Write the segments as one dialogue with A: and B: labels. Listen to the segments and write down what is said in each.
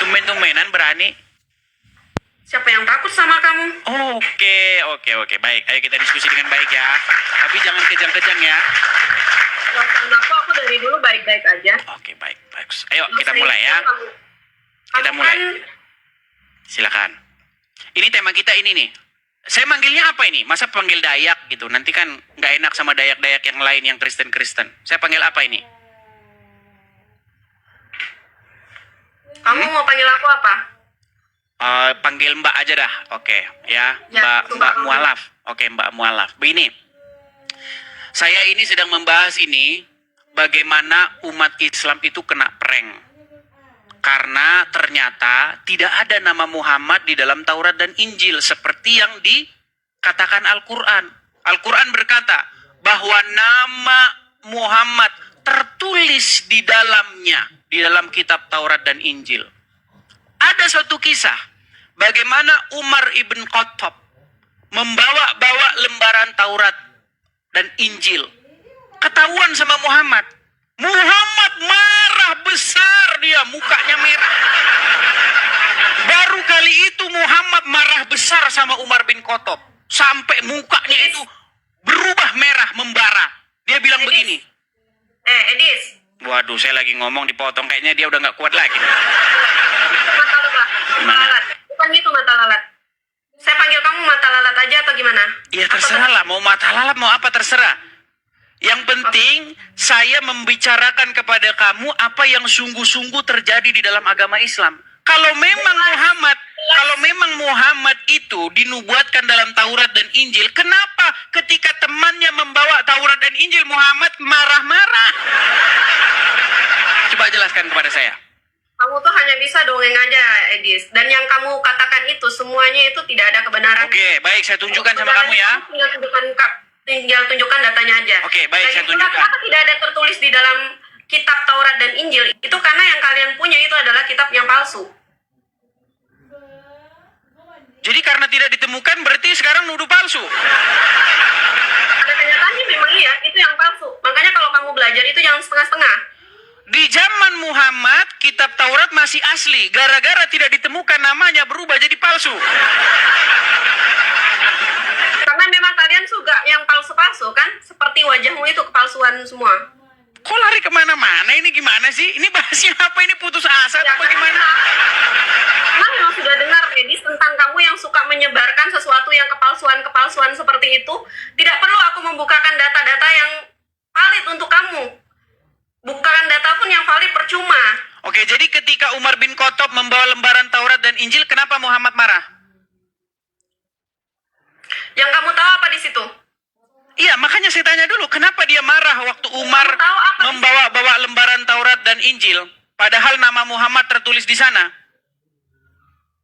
A: Tumben-tumbenan berani.
B: Siapa yang takut sama kamu?
A: Oke. Baik, ayo kita diskusi dengan baik ya. Tapi jangan kejang-kejang ya.
B: Perasaan aku dari dulu baik-baik aja.
A: Oke, baik. Ayo kita mulai ya. Kita mulai. Silakan. Ini tema kita ini nih. Saya manggilnya apa ini? Masa panggil Dayak gitu? Nanti kan nggak enak sama Dayak-Dayak yang lain yang Kristen-Kristen. Saya panggil apa ini?
B: Kamu mau panggil aku apa?
A: Panggil Mbak aja dah. Oke, ya. Mbak Mualaf. Oke, Mbak Mualaf. Begini. Saya ini sedang membahas ini bagaimana umat Islam itu kena prank. Karena ternyata tidak ada nama Muhammad di dalam Taurat dan Injil seperti yang dikatakan Al-Quran. Al-Quran berkata bahwa nama Muhammad tertulis di dalamnya, di dalam kitab Taurat dan Injil. Ada suatu kisah bagaimana Umar ibn Khattab membawa lembaran Taurat dan Injil. Ketahuan sama Muhammad. Muhammad marah besar, dia mukanya merah. Baru kali itu Muhammad marah besar sama Umar bin Khattab. Sampai mukanya itu berubah merah, membara. Dia bilang begini.
B: Edis.
A: Waduh, saya lagi ngomong dipotong. Kayaknya dia udah gak kuat lagi.
B: Mata lalat.
A: Gimana?
B: Bukan gitu mata lalat. Saya panggil kamu mata lalat aja atau gimana?
A: Ya terserah lah, mau mata lalat mau apa terserah. Yang penting saya membicarakan kepada kamu apa yang sungguh-sungguh terjadi di dalam agama Islam. Kalau memang Muhammad itu dinubuatkan dalam Taurat dan Injil, kenapa ketika temannya membawa Taurat dan Injil Muhammad marah-marah? Coba jelaskan kepada saya.
B: Kamu tuh hanya bisa dongeng aja, Edis. Dan yang kamu katakan itu semuanya itu tidak ada kebenaran.
A: Oke, baik, saya tunjukkan sama kamu ya.
B: Tinggal tunjukkan datanya aja.
A: Oke, baik, saya tunjukkan.
B: Kenapa tidak ada tertulis di dalam kitab Taurat dan Injil? Itu karena yang kalian punya itu adalah kitab yang palsu.
A: Jadi karena tidak ditemukan berarti sekarang nuduh palsu.
B: Ada kenyataannya memang iya, itu yang palsu. Makanya kalau kamu belajar itu jangan setengah-setengah.
A: Di zaman Muhammad, kitab Taurat masih asli. Gara-gara tidak ditemukan namanya berubah jadi palsu.
B: Karena memang kalian suka yang palsu-palsu kan? Seperti wajahmu itu kepalsuan semua.
A: Kok lari kemana-mana ini gimana sih? Ini bahasnya apa? Ini putus asa atau bagaimana?
B: Emang yang sudah dengar, Edis, tentang kamu yang suka menyebarkan sesuatu yang kepalsuan-kepalsuan seperti itu? Tidak perlu aku membukakan data-data yang valid untuk kamu. Bukan data pun yang valid percuma.
A: Oke, jadi ketika Umar bin Khattab membawa lembaran Taurat dan Injil, kenapa Muhammad marah?
B: Yang kamu tahu apa di situ?
A: Iya, makanya saya tanya dulu, kenapa dia marah waktu Umar membawa lembaran Taurat dan Injil, padahal nama Muhammad tertulis di sana?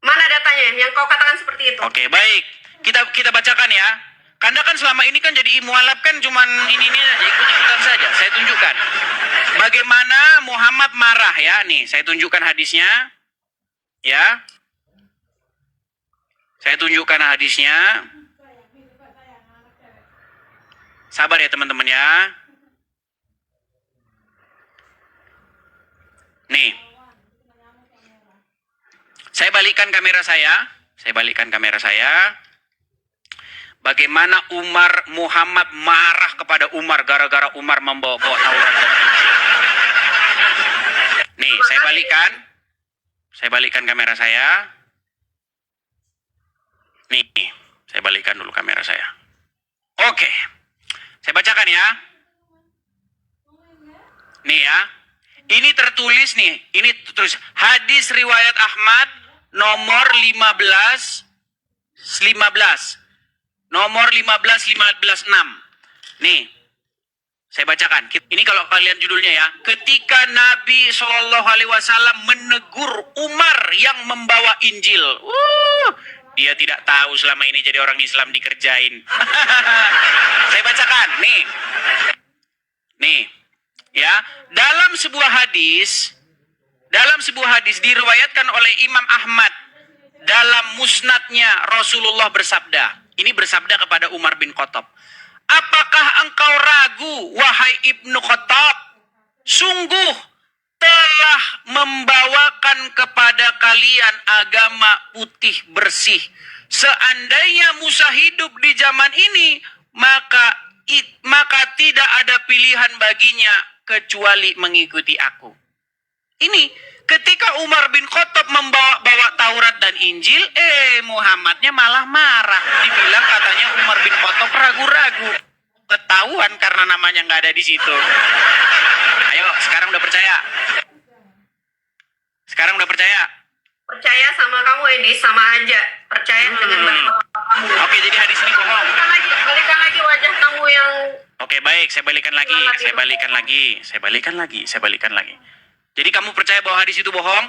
B: Mana datanya yang kau katakan seperti itu?
A: Oke, baik. Kita bacakan ya. Karena kan selama ini kan jadi mualaf kan cuman ini aja, ikut-ikutan saja. Saya tunjukkan bagaimana Muhammad marah ya. Nih, saya tunjukkan hadisnya. Ya. Saya tunjukkan hadisnya. Sabar ya teman-teman ya. Nih. Saya balikkan kamera saya. Bagaimana Muhammad marah kepada Umar gara-gara Umar membawa-bawa Taurat dan Injil. Nih, saya balikkan kamera saya. Nih, saya balikkan dulu kamera saya. Oke. Saya bacakan ya. Nih ya. Ini tertulis nih. Ini tertulis hadis riwayat Ahmad nomor 15. Nomor 15.6. Nih. Saya bacakan. Ini kalau kalian judulnya ya. Ketika Nabi SAW menegur Umar yang membawa Injil. Dia tidak tahu selama ini jadi orang Islam dikerjain. Saya bacakan. Nih. Ya. Dalam sebuah hadis diriwayatkan oleh Imam Ahmad dalam musnadnya Rasulullah bersabda. Ini bersabda kepada Umar bin Khattab. Apakah engkau ragu, wahai Ibnu Khattab? Sungguh, telah membawakan kepada kalian agama putih bersih. Seandainya Musa hidup di zaman ini, maka tidak ada pilihan baginya kecuali mengikuti aku. Ini ketika Umar bin Khattab membawa Taurat dan Injil, Muhammadnya malah marah. Dibilang katanya Umar bin Khattab ragu-ragu. Ketahuan karena namanya nggak ada di situ. Ayo, sekarang udah percaya? Sekarang udah percaya?
B: Percaya sama kamu Edis, sama aja. Percaya dengan berdoa kamu.
A: Oke, jadi hadis ini bohong.
B: Balikan lagi wajah kamu yang...
A: Oke, baik, saya balikan lagi. Jadi kamu percaya bahwa hadis itu bohong?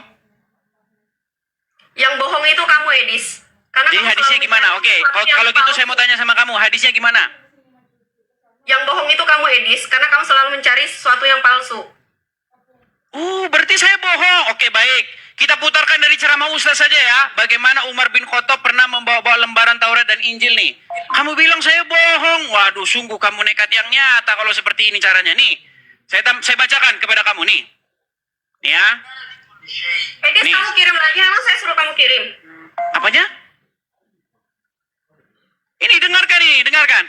B: Yang bohong itu kamu Edis. Karena
A: Jadi
B: kamu
A: hadisnya
B: selalu
A: gimana?
B: mencari
A: Oke,
B: sesuatu yang
A: kalau gitu
B: palsu.
A: saya mau tanya sama kamu, hadisnya gimana?
B: Yang bohong itu kamu Edis, karena kamu selalu mencari sesuatu yang palsu.
A: Berarti saya bohong. Oke, baik. Kita putarkan dari ceramah Ustaz saja ya. Bagaimana Umar bin Khattab pernah membawa lembaran Taurat dan Injil nih. Kamu bilang saya bohong. Waduh, sungguh kamu nekat yang nyata kalau seperti ini caranya. Nih, saya bacakan kepada kamu nih. Nih ya.
B: Edis,
A: Nih.
B: kamu kirim lagi, emang saya suruh kamu kirim.
A: Apanya? Ini dengarkan.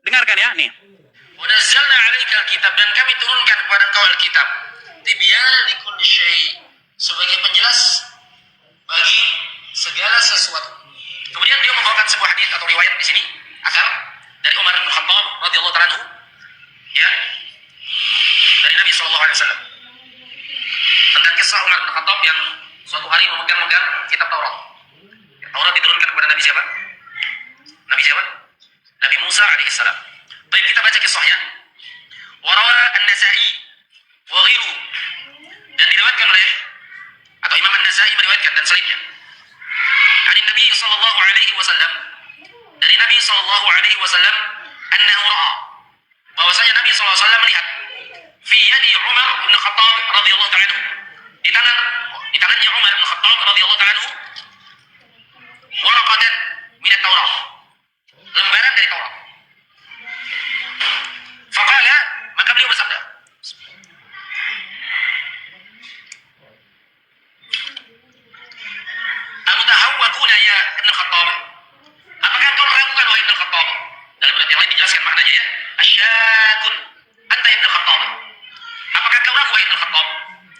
A: Dengarkan ya, nih.
C: Wanazzalna 'alaika al-kitab, dan kami turunkan kepada engkau Alkitab. Tibyanan likulli syai', sebagai penjelas bagi segala sesuatu. Kemudian dia membawakan sebuah hadis atau riwayat di sini, asal dari Umar bin Khattab radhiyallahu ta'ala anhu, ya, dari Nabi sallallahu alaihi wasallam. Tentang kisah Umar bin Khattab yang suatu hari memegang-megang kitab Taurat. Taurat diturunkan kepada Nabi siapa? Nabi Musa alaihissalam. Baik, kita baca kisahnya. Warawa An-Nasa'i wa ghiru, dan diriwayatkan oleh atau Imam An-Nasa'i meriwayatkan dan selainnya. Dari Nabi sallallahu alaihi wasallam, dari Nabi sallallahu alaihi wasallam, annahu ra'a, bahwasanya Nabi sallallahu alaihi wasallam melihat fi yadi Umar bin Khattab radhiyallahu ta'ala anhu, di tangannya Umar bin Khattab radhiyallahu ta'ala anhu, waraqatan min at-Taurah, lembaran dari Taurat. Faqala, maka beliau bersabda, Amutahawwakuna ya Ibn Khattab, apakah engkau meragukan wahai Ibn Khattab? Dalam ayat yang lain dijelaskan maknanya ya, asyakun anta Ibn Khattab, apakah engkau ragu wahai Ibn Khattab?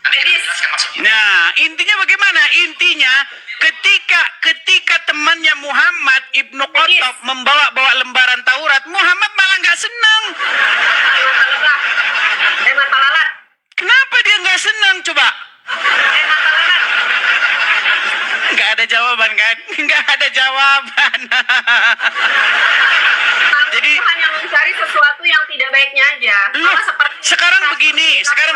C: Nanti kita jelaskan maksudnya.
A: Nah, intinya bagaimana? Intinya ketika temannya Muhammad Ibnu Khattab membawa lembaran Taurat, Muhammad malah nggak senang.
B: Mata lalat.
A: Kenapa dia nggak senang coba?
B: Mata lalat.
A: Nggak ada jawaban kan? Nggak ada jawaban. Jadi
B: Kamu hanya mencari sesuatu yang tidak baiknya aja.
A: Loh,
B: Sama seperti
A: sekarang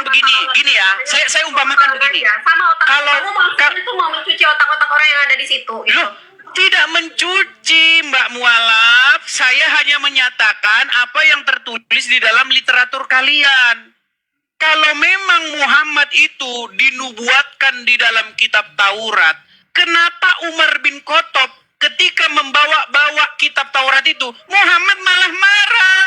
A: begini, gini ya. Saya umpamakan begini.
B: Sama otak
A: Kalau-
B: kamu maksudnya itu mau mencuci otak-otak orang yang ada di situ. Gitu.
A: Loh, tidak mencuci Mbak Mualaf. Saya hanya menyatakan apa yang tertulis di dalam literatur kalian. Kalau memang Muhammad itu dinubuatkan di dalam kitab Taurat, kenapa Umar bin Khattab ketika membawa kitab Taurat itu, Muhammad malah marah?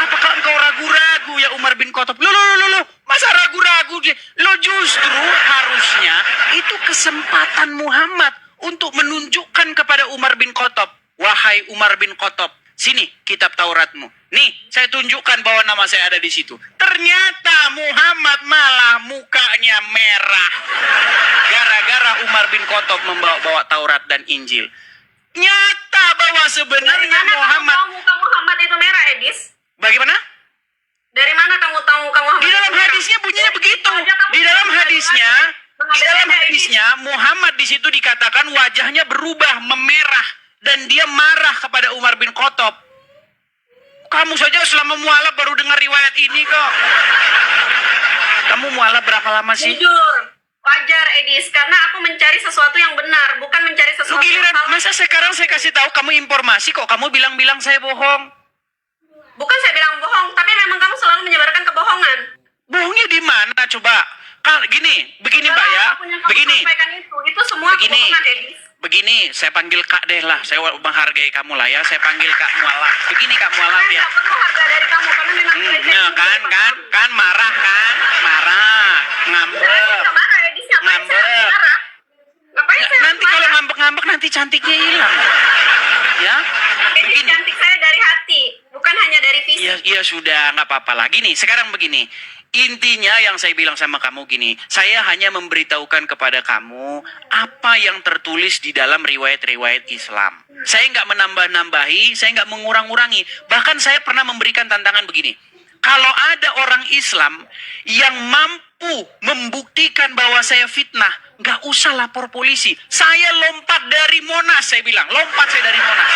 A: Apakah engkau ragu-ragu ya Umar bin Khattab? Loh, masa ragu-ragu? Lo justru harusnya itu kesempatan Muhammad untuk menunjukkan kepada Umar bin Khattab, wahai Umar bin Khattab, sini kitab Tauratmu. Nih, saya tunjukkan bahwa nama saya ada di situ. Ternyata Muhammad malah mukanya merah. Gara-gara Umar bin Khattab membawa Taurat dan Injil. Nyata bahwa
B: Dari
A: sebenarnya
B: mana
A: Muhammad...
B: kamu tahu muka Muhammad itu merah, Edis?
A: Bagaimana?
B: Dari mana kamu tahu muka Muhammad?
A: Di dalam
B: itu merah?
A: hadisnya bunyinya begitu.
B: Aja kamu
A: Di dalam
B: bisa
A: hadisnya,
B: mengada-ngada, Edis.
A: Muhammad di situ dikatakan wajahnya berubah memerah dan dia marah kepada Umar bin Khattab. Kamu saja selama mualaf baru dengar riwayat ini kok. Kamu mualaf berapa lama sih?
B: Jujur, wajar Edis, karena aku mencari sesuatu yang benar, bukan mencari
A: Lu
B: sesuatu yang
A: giliran,
B: salah.
A: masa sekarang saya kasih tahu kamu informasi kok kamu bilang-bilang saya bohong.
B: Bukan saya bilang bohong, tapi memang kamu selalu menyebarkan kebohongan.
A: Bohongnya di mana coba? Begini Mbak ya,
B: Apapun yang kamu
A: begini.
B: sampaikan itu semua
A: Begini.
B: kebohongan, Edis.
A: begini, saya panggil Kak deh lah. Saya menghargai kamu lah ya. Saya panggil Kak Mualaf. Begini Kak Mualaf
B: Saya
A: ya.
B: nggak perlu harga dari kamu karena memang
A: Nah, kan marah kan? Marah,
B: Saya
A: ngambek.
B: nggak marah Edis, ngapain saya
A: Ngambek.
B: harus marah? Ngapain saya
A: Nanti
B: harus
A: kalau
B: marah?
A: ngambek-ngambek nanti cantiknya hilang. Ya.
B: Edis,
A: Begini.
B: cantik saya dari hati, bukan hanya dari fisik.
A: Iya sudah, nggak apa-apa lah. Gini, sekarang begini. Intinya yang saya bilang sama kamu gini, saya hanya memberitahukan kepada kamu apa yang tertulis di dalam riwayat-riwayat Islam. Saya nggak menambah-nambahi, saya nggak mengurang-urangi. Bahkan saya pernah memberikan tantangan begini. Kalau ada orang Islam yang mampu membuktikan bahwa saya fitnah, nggak usah lapor polisi. Saya lompat dari Monas, saya bilang. Lompat saya dari Monas.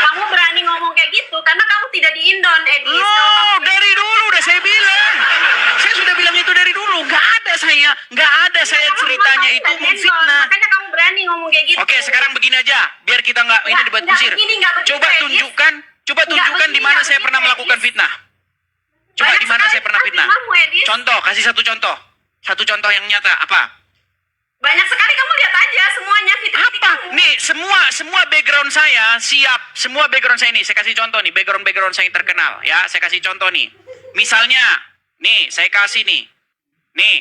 B: Kamu berani ngomong kayak gitu karena kamu tidak di Indon, Edis. Kalau
A: Oh,
B: kamu-
A: dari dulu udah saya bilang. Saya sudah bilang itu dari dulu. Nggak ada saya
B: Kamu
A: ceritanya
B: memang
A: itu
B: tidak di Indon,
A: memfitnah.
B: makanya kamu berani ngomong kayak gitu.
A: Oke, sekarang begini aja, biar kita nggak ini debat
B: nggak
A: kusir.
B: begini, nggak begini,
A: Coba
B: Edis.
A: tunjukkan
B: begini,
A: di mana
B: nggak
A: saya
B: begini,
A: pernah melakukan
B: Edis.
A: fitnah. Coba
B: Banyak
A: di mana
B: sekali
A: saya pernah fitnah.
B: fitnahmu, Edis.
A: Contoh, kasih satu contoh. Satu contoh yang nyata apa?
B: Banyak sekali, kamu lihat aja semuanya fitik-fitik
A: Apa?
B: kamu.
A: Nih, semua background saya siap. Semua background saya ini, saya kasih contoh nih, background saya yang terkenal ya. Saya kasih contoh nih. Misalnya, nih, saya kasih nih. Nih.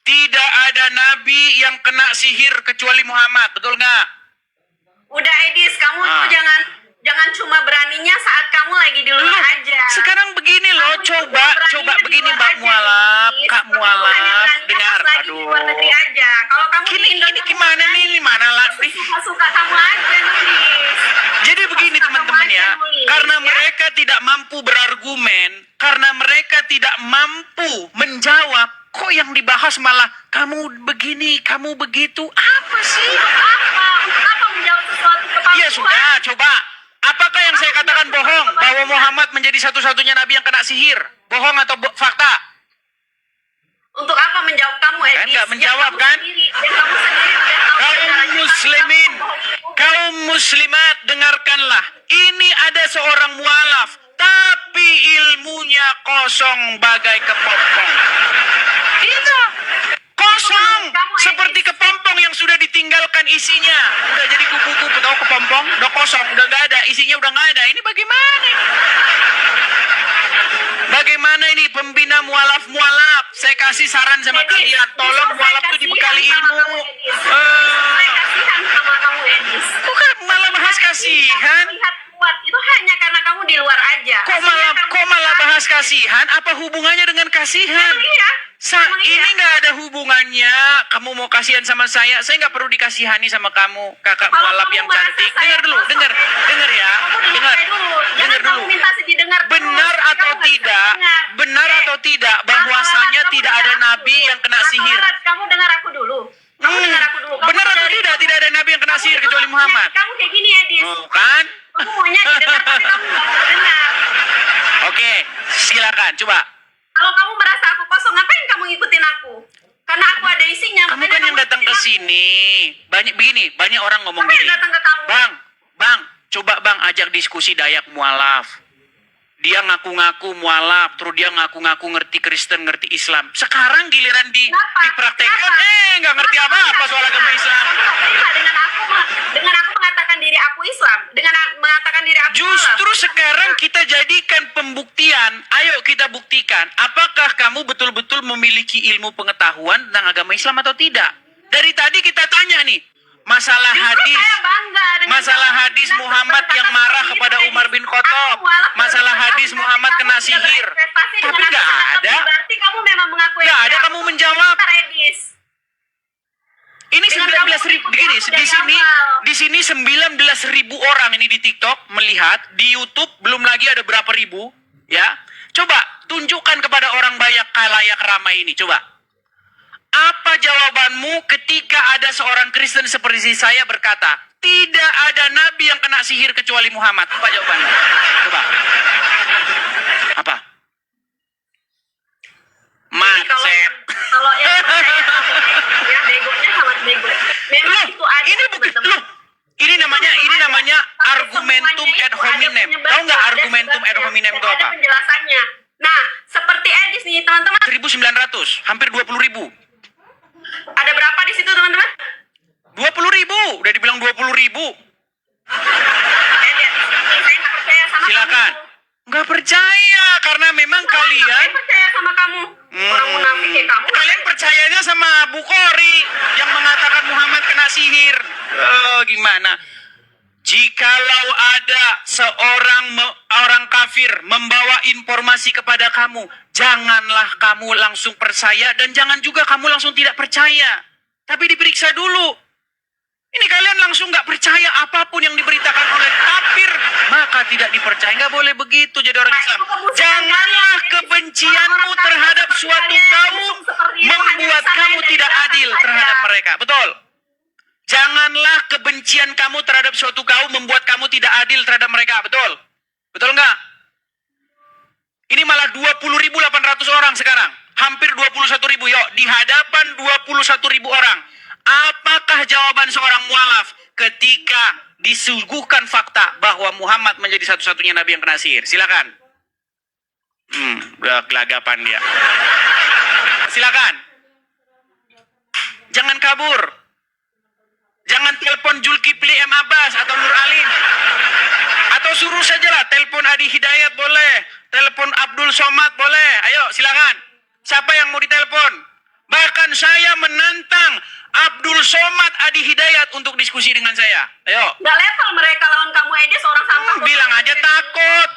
A: Tidak ada nabi yang kena sihir kecuali Muhammad, betul nggak?
B: Udah Edis, kamu tuh jangan cuma beraninya saat kamu lagi di luar
A: Loh,
B: aja.
A: sekarang begini loh,
B: Kamu tuh
A: coba
B: beraninya di
A: begini
B: luar
A: Mbak
B: aja,
A: Mualaf,
B: Edis.
A: Kak
B: Kamu tuh hanya
A: Mualaf,
B: beraninya
A: dengar,
B: pas lagi di luar negeri aja. Kalau kamu di Indo,
A: ini gimana nih, ini mana lah nih?
B: suka-suka kamu aja nulis.
A: Jadi begini
B: Suka
A: teman-teman
B: kamu
A: ya,
B: aja nulis,
A: karena
B: ya.
A: mereka tidak mampu berargumen, karena mereka tidak mampu menjawab, kok yang dibahas malah kamu begini, kamu begitu, apa sih?
B: Untuk apa menjawab sesuatu kepalsuan?
A: Ya sudah, coba. Apakah yang saya katakan bohong bahwa Muhammad menjadi satu-satunya nabi yang kena sihir? Bohong atau fakta?
B: Untuk apa menjawab kamu, Edis?
A: Kan nggak menjawab,
B: kamu
A: kan?
B: Sendiri, dan kamu sendiri udah tahu
A: Kaum
B: caranya,
A: muslimin,
B: tapi kamu bohong.
A: kaum muslimat, dengarkanlah. Ini ada seorang mualaf, tapi ilmunya kosong bagai kepompong. Itu kosong, seperti kepompong yang sudah ditinggalkan isinya. Udah jadi kupu-kupu, tahu kepompong? Udah kosong, udah nggak ada, isinya udah nggak ada. Ini bagaimana? Bagaimana ini pembina mualaf-mualaf? Saya kasih saran sama
B: Edis,
A: kalian, tolong
B: justru
A: mualaf
B: saya
A: itu dibekali
B: kasihan sama
A: ilmu.
B: kamu, Edis. Justru saya kasihan sama kamu, Edis.
A: Kok kan malah bahas kasihan?
B: Lihat kuat itu hanya karena kamu di luar aja.
A: Kok malah bahas kasihan? Apa hubungannya dengan kasihan?
B: Iya. Emang iya.
A: Ini nggak ada hubungannya. Kamu mau kasihan sama saya nggak perlu dikasihani sama kamu, kakak
B: Kalau
A: mualaf
B: kamu
A: yang
B: merasa
A: cantik.
B: saya
A: Dengar dulu,
B: kosong,
A: dengar ya.
B: kamu dengar saya dulu. Jangan
A: dengar
B: kamu
A: dulu.
B: minta didengar terus.
A: Benar
B: Kamu
A: atau
B: nggak bisa
A: tidak?
B: dengar.
A: Benar atau tidak?
B: Masa
A: Bahwasanya
B: lalat, kamu
A: tidak
B: dengar
A: ada
B: aku
A: nabi
B: dulu.
A: yang kena
B: Masa
A: sihir.
B: lalat, kamu dengar aku dulu. Kamu dengar aku dulu. Kamu
A: Benar atau
B: dari-
A: tidak? Tidak ada nabi yang kena
B: Kamu
A: sihir
B: itu
A: kecuali
B: maunya-
A: Muhammad.
B: Kamu kayak gini, Edis.
A: Oh, kan?
B: Kamu maunya didengar tapi kamu nggak mau dengar.
A: Oke, silakan coba.
B: Kalau kamu merasa aku kosong, ngapain kamu ngikutin aku? Karena aku ada isinya.
A: Kamu
B: makanya
A: kan yang datang ke
B: ngikutin aku.
A: sini. Banyak orang ngomong
B: Siapa yang
A: gini.
B: datang ke kamu?
A: Bang, coba Bang ajak diskusi Dayak mualaf. Dia ngaku-ngaku mualaf, terus dia ngaku-ngaku ngerti Kristen, ngerti Islam. Sekarang giliran
B: Kenapa?
A: dipraktekkan,
B: Kenapa?
A: nggak ngerti
B: Kenapa
A: apa-apa
B: kamu
A: soal
B: nggak
A: agama
B: terima?
A: Islam.
B: Kamu nggak terima dengan aku mengatakan diri aku Islam, dengan mengatakan diri aku
A: Justru
B: mualaf.
A: sekarang kita jadikan pembuktian. Ayo kita buktikan. Apakah kamu betul-betul memiliki ilmu pengetahuan tentang agama Islam atau tidak? Dari tadi kita tanya nih. Masalah
B: Justru
A: hadis.
B: saya bangga dengan
A: Masalah
B: kamu
A: hadis
B: dengan
A: Muhammad yang
B: perkataan
A: marah
B: seperti
A: kepada
B: itu,
A: Umar bin
B: Edis.
A: Khattab.
B: Aku mualaf
A: Masalah
B: dengan
A: hadis
B: kamu,
A: Muhammad
B: tapi
A: kena
B: kamu tidak
A: sihir.
B: berprestasi
A: Tapi
B: dengan
A: nggak
B: aku sangat
A: ada.
B: lebih. Berarti kamu memang mengakui.
A: Nggak ada kamu menjawab.
B: Bentar, Edis.
A: Ini
B: Dengan
A: 19 ribu,
B: kamu
A: begini,
B: mengikuti
A: di
B: aku
A: sini,
B: dari awal.
A: di sini 19.000 orang ini di TikTok melihat, di YouTube belum lagi ada berapa ribu, ya. Coba tunjukkan kepada orang banyak khalayak ramai ini, coba. Apa jawabanmu ketika ada seorang Kristen seperti saya berkata, tidak ada nabi yang kena sihir kecuali Muhammad? Apa jawabanmu? Coba. Apa?
B: Jadi
A: Macet.
B: kalau yang percaya ya begonya sangat bego. Memang
A: Loh,
B: itu ada
A: ini bukan
B: teman-teman.
A: loh. Ini namanya
B: Tapi
A: argumentum
B: semuanya
A: ad
B: itu ada
A: hominem.
B: penyebabnya,
A: Tahu nggak
B: ada
A: argumentum ad
B: sebabnya,
A: hominem itu
B: dan
A: apa?
B: Ada penjelasannya. Nah, seperti Edis nih teman-teman.
A: 1.900, hampir 20.000.
B: Ada berapa di situ teman-teman?
A: 20.000. ribu.
B: Lihat, saya nggak percaya sama
A: Silakan.
B: kamu.
A: Nggak percaya karena memang kalian
B: Saya percaya sama kamu. Orang munafik kayak kamu.
A: Kalian percayanya sama Bukhari yang mengatakan Muhammad kena sihir. Gimana? Jikalau ada orang kafir membawa informasi kepada kamu, janganlah kamu langsung percaya dan jangan juga kamu langsung tidak percaya. Tapi diperiksa dulu. Ini kalian langsung nggak percaya apapun yang diberitakan oleh kafir, maka tidak dipercaya. Nggak boleh begitu jadi orang Islam. Janganlah kebencianmu terhadap suatu kaum membuat kamu tidak adil terhadap mereka. Betul. Janganlah kebencian kamu terhadap suatu kaum membuat kamu tidak adil terhadap mereka. Betul. Betul nggak? Ini malah 20.800 orang sekarang. Hampir 21.000. Yuk, di hadapan 21.000 orang. Apakah jawaban seorang mualaf ketika disuguhkan fakta bahwa Muhammad menjadi satu-satunya nabi yang kena sihir? Silakan. Udah gelagapan dia. Silakan. Jangan kabur. Jangan telepon Zulkifli M. Abbas atau Nur Alim. Atau suruh sajalah telepon Adi Hidayat boleh, telepon Abdul Somad boleh. Ayo silakan. Siapa yang mau ditelepon? Bahkan saya menantang Abdul Somad Adi Hidayat untuk diskusi dengan saya. Ayo.
B: Nggak level mereka lawan kamu, Edi, seorang sampah.
A: Bilang aja takut.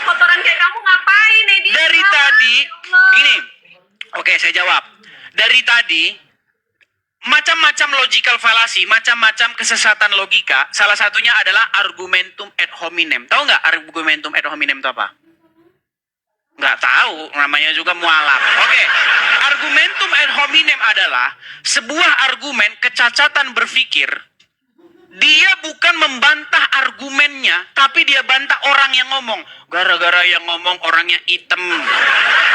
B: Kotoran kayak kamu ngapain, Edi?
A: Dari
B: Kenapa?
A: tadi,
B: Ya Allah.
A: gini. Oke, saya jawab. Dari tadi, macam-macam logical fallacy, macam-macam kesesatan logika. Salah satunya adalah argumentum ad hominem. Tahu nggak argumentum ad hominem itu apa? Nggak tahu, namanya juga mualaf. Oke, argumentum ad hominem adalah sebuah argumen kecacatan berpikir. Dia bukan membantah argumennya, tapi dia bantah orang yang ngomong. Gara-gara yang ngomong orangnya hitam,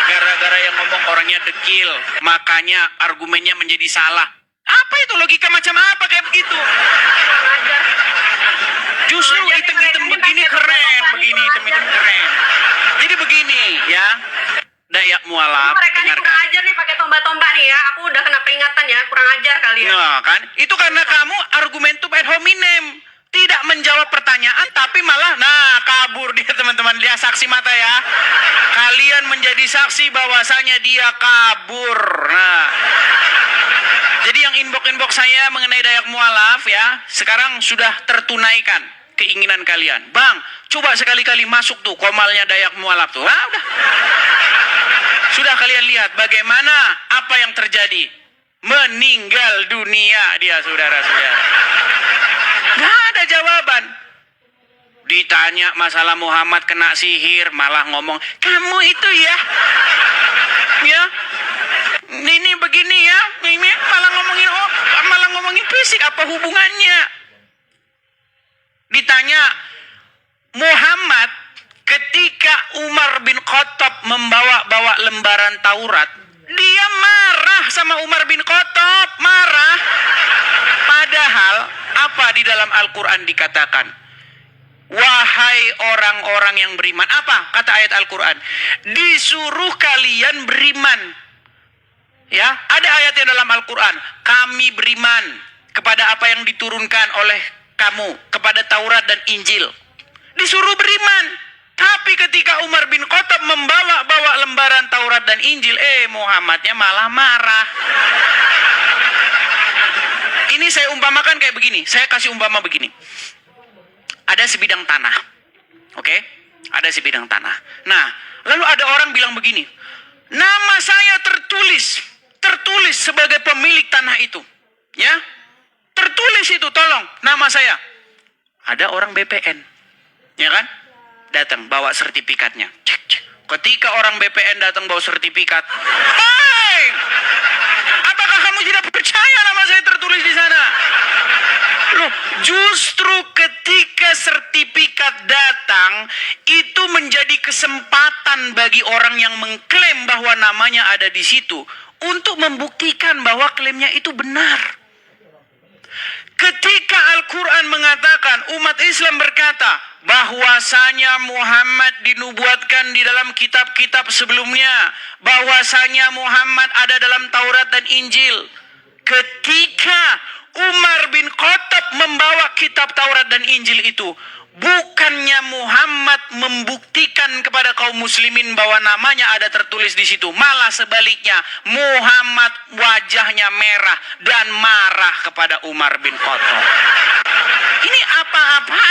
A: gara-gara yang ngomong orangnya dekil, makanya argumennya menjadi salah. Apa itu logika macam apa kayak begitu? Justru item-item begini keren, begini item-item keren. Jadi begini ya, Dayak mualaf,
B: Mereka ini kurang
A: dengarkan.
B: ajar nih pakai tombak-tombak nih ya. Aku udah kena peringatan ya, kurang ajar kalian.
A: Nah, kan? Itu karena kamu argumentum ad hominem. Tidak menjawab pertanyaan, tapi malah, nah, kabur dia teman-teman. Dia saksi mata ya. Kalian menjadi saksi bahwasanya dia kabur. Nah. Jadi yang inbox-inbox saya mengenai Dayak mualaf ya, sekarang sudah tertunaikan keinginan kalian. Bang, coba sekali-kali masuk tuh komalnya Dayak mualaf tuh. Ah, udah. Sudah kalian lihat bagaimana apa yang terjadi. Meninggal dunia dia, saudara-saudara. Gak ada jawaban. Ditanya masalah Muhammad kena sihir, malah ngomong, kamu itu ya. Ya. Ini begini ya. Ini malah ngomongin fisik, apa hubungannya? Ditanya Muhammad ketika Umar bin Khattab membawa lembaran Taurat, dia marah sama Umar bin Khattab, marah. Padahal apa di dalam Al-Quran dikatakan? Wahai orang-orang yang beriman. Apa kata ayat Al-Quran? Disuruh kalian beriman. Ya, ada ayatnya dalam Al-Quran. Kami beriman kepada apa yang diturunkan oleh kamu, kepada Taurat dan Injil. Disuruh beriman. Tapi ketika Umar bin Khattab membawa lembaran Taurat dan Injil, Muhammadnya malah marah. Ini saya umpamakan kayak begini. Saya kasih umpama begini. Ada sebidang tanah. Oke? Ada sebidang tanah. Nah, lalu ada orang bilang begini. Nama saya tertulis sebagai pemilik tanah itu. Ya? Tertulis itu, tolong. Nama saya. Ada orang BPN. Ya kan? Datang bawa sertifikatnya. Cek. Ketika orang BPN datang bawa sertifikat, "Hei! Apakah kamu tidak percaya nama saya tertulis di sana?" Loh, justru ketika sertifikat datang, itu menjadi kesempatan bagi orang yang mengklaim bahwa namanya ada di situ untuk membuktikan bahwa klaimnya itu benar. Ketika Al-Quran mengatakan, umat Islam berkata bahwasanya Muhammad dinubuatkan di dalam kitab-kitab sebelumnya, bahwasanya Muhammad ada dalam Taurat dan Injil. Ketika Umar bin Khattab membawa kitab Taurat dan Injil itu, bukannya Muhammad membuktikan kepada kaum muslimin bahwa namanya ada tertulis di situ. Malah sebaliknya, Muhammad wajahnya merah dan marah kepada Umar bin Khattab. Ini apa-apa